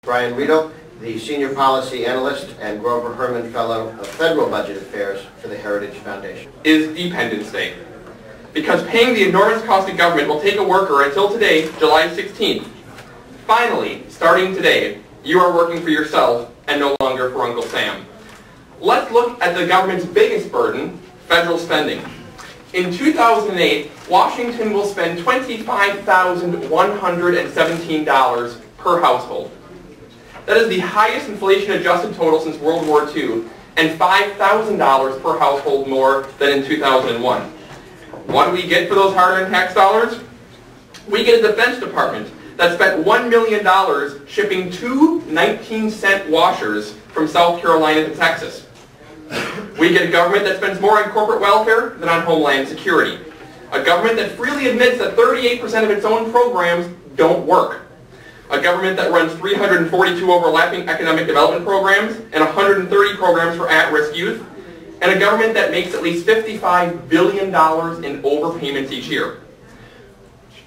Brian Riedel, the Senior Policy Analyst and Grover Herman Fellow of Federal Budget Affairs for the Heritage Foundation. Is Dependence Day. Because paying the enormous cost of government will take a worker until today, July 16th. Finally, starting today, you are working for yourself and no longer for Uncle Sam. Let's look at the government's biggest burden, federal spending. In 2008, Washington will spend $25,117 per household. That is the highest inflation-adjusted total since World War II, and $5,000 per household more than in 2001. What do we get for those hard-earned tax dollars? We get a Defense Department that spent $1 million shipping 2 19-cent washers from South Carolina to Texas. We get a government that spends more on corporate welfare than on homeland security. A government that freely admits that 38% of its own programs don't work. A government that runs 342 overlapping economic development programs and 130 programs for at-risk youth. And a government that makes at least $55 billion in overpayments each year.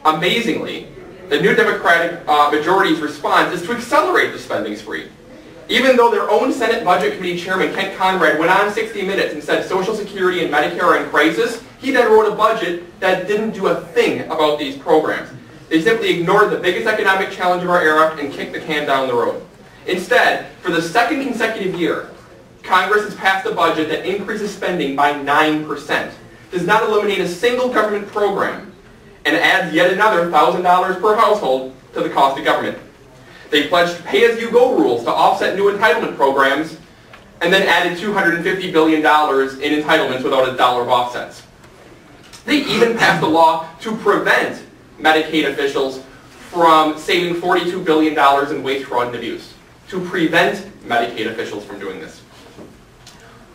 Amazingly, the new Democratic majority's response is to accelerate the spending spree. Even though their own Senate Budget Committee Chairman Kent Conrad went on 60 Minutes and said Social Security and Medicare are in crisis, he then wrote a budget that didn't do a thing about these programs. They simply ignored the biggest economic challenge of our era and kicked the can down the road. Instead, for the second consecutive year, Congress has passed a budget that increases spending by 9%, does not eliminate a single government program, and adds yet another $1,000 per household to the cost of government. They pledged pay-as-you-go rules to offset new entitlement programs, and then added $250 billion in entitlements without a dollar of offsets. They even passed a law to prevent Medicaid officials from saving $42 billion in waste, fraud, and abuse. To prevent Medicaid officials from doing this.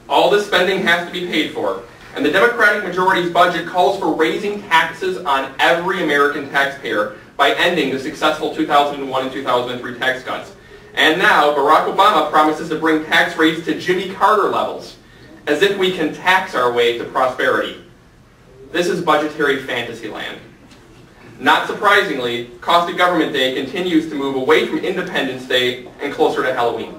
All this spending has to be paid for, and the Democratic majority's budget calls for raising taxes on every American taxpayer by ending the successful 2001 and 2003 tax cuts. And now, Barack Obama promises to bring tax rates to Jimmy Carter levels, as if we can tax our way to prosperity. This is budgetary fantasy land. Not surprisingly, Cost of Government Day continues to move away from Independence Day and closer to Halloween.